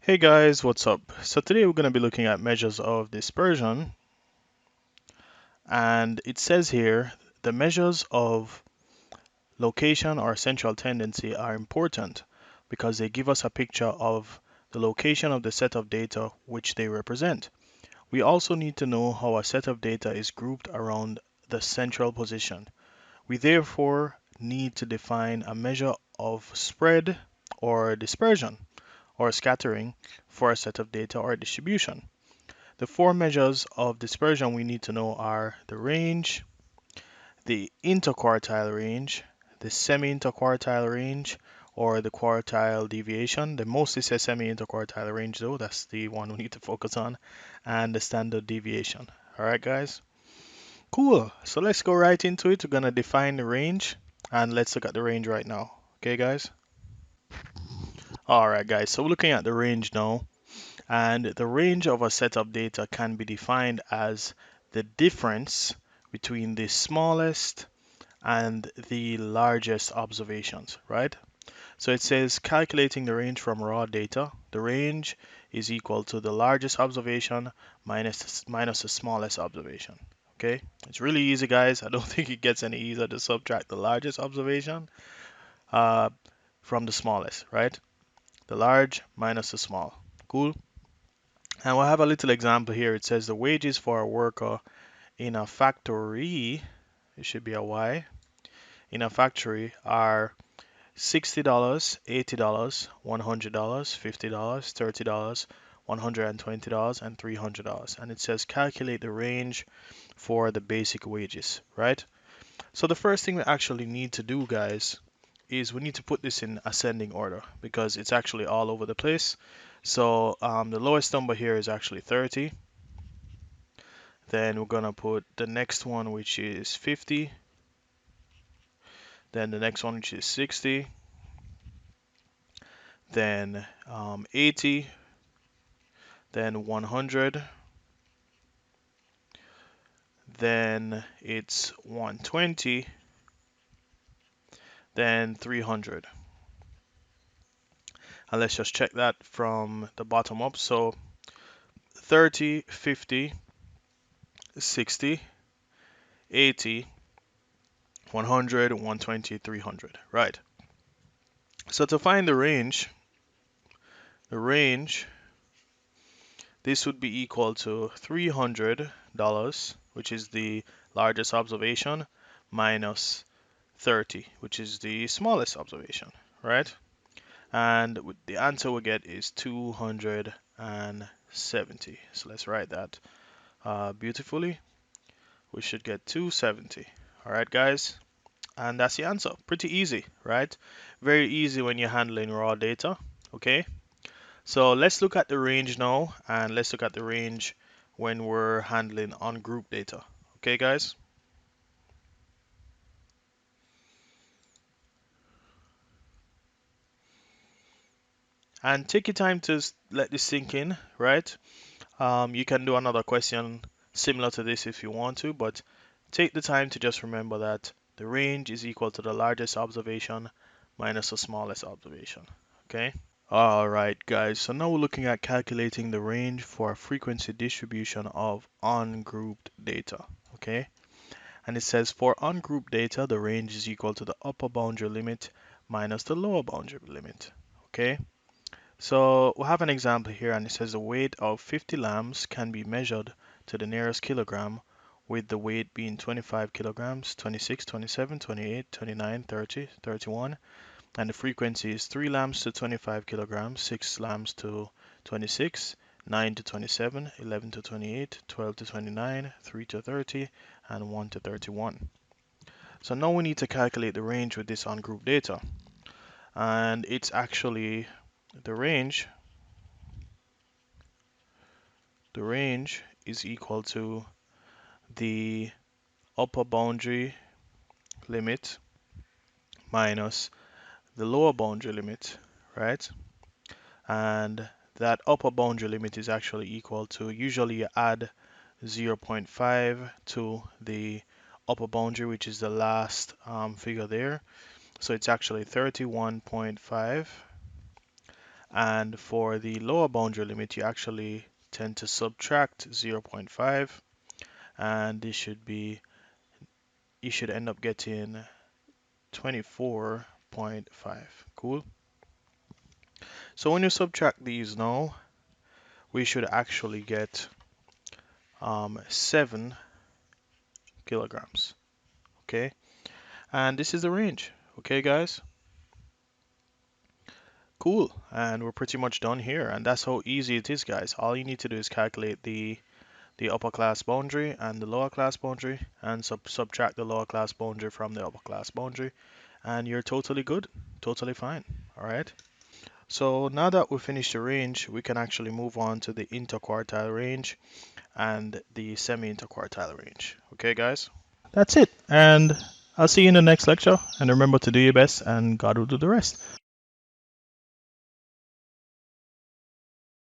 Hey guys, what's up? So today we're going to be looking at measures of dispersion, and it says here the measures of location or central tendency are important because they give us a picture of the location of the set of data which they represent. We also need to know how a set of data is grouped around the central position. We therefore need to define a measure of spread or dispersion or scattering for a set of data or distribution. The four measures of dispersion we need to know are the range, the interquartile range, the semi-interquartile range, or the quartile deviation. The mostly says semi-interquartile range though, that's the one we need to focus on, and the standard deviation. Alright guys? Cool. So let's go right into it. We're gonna define the range and let's look at the range right now. Okay guys? Alright guys, so we're looking at the range now. And the range of a set of data can be defined as the difference between the smallest and the largest observations, right? So it says calculating the range from raw data. The range is equal to the largest observation minus the smallest observation. Okay, it's really easy, guys. I don't think it gets any easier to subtract the largest observation uh, from the smallest, right? The large minus the small. Cool. And we'll have a little example here. It says the wages for a worker in a factory, it should be a Y, in a factory are $60, $80, $100, $50, $30, $120, and $300. And it says calculate the range for the basic wages, right? So the first thing we actually need to do, guys, is we need to put this in ascending order because it's actually all over the place. So the lowest number here is actually 30. Then we're gonna put the next one, which is 50. Then the next one, which is 60. Then 80. Then 100. Then it's 120. Then 300. And let's just check that from the bottom up. So 30, 50, 60, 80, 100, 120, 300. Right. So to find the range, this would be equal to $300, which is the largest observation, minus 30, which is the smallest observation, right? And the answer we get is 270. So let's write that beautifully. We should get 270. All right, guys. And that's the answer. Pretty easy, right? Very easy when you're handling raw data. Okay. So let's look at the range now, and let's look at the range when we're handling ungroup data. Okay, guys? And take your time to let this sink in, right? You can do another question similar to this if you want to, but take the time to just remember that the range is equal to the largest observation minus the smallest observation. Okay? Alright guys, so now we're looking at calculating the range for a frequency distribution of ungrouped data. Okay? And it says for ungrouped data, the range is equal to the upper boundary limit minus the lower boundary limit. Okay? So we'll have an example here, and it says the weight of 50 lambs can be measured to the nearest kilogram, with the weight being 25 kilograms, 26, 27, 28, 29, 30, 31, and the frequency is 3 lambs to 25 kilograms, 6 lambs to 26, 9 to 27, 11 to 28, 12 to 29, 3 to 30, and 1 to 31. So now we need to calculate the range with this ungrouped data, and it's actually the range is equal to the upper boundary limit minus the lower boundary limit, right? And that upper boundary limit is actually equal to, usually you add 0.5 to the upper boundary, which is the last figure there. So it's actually 31.5. And for the lower boundary limit, you actually tend to subtract 0.5, and this should be, you should end up getting 24.5. Cool. So when you subtract these now, we should actually get 7 kilograms. Okay, and this is the range. Okay, guys. Cool, and we're pretty much done here, and that's how easy it is, guys. All you need to do is calculate the upper class boundary and the lower class boundary, and subtract the lower class boundary from the upper class boundary, and you're totally good, totally fine. All right. So now that we finished the range, we can actually move on to the interquartile range and the semi-interquartile range. Okay, guys? That's it, and I'll see you in the next lecture, and remember to do your best, and God will do the rest.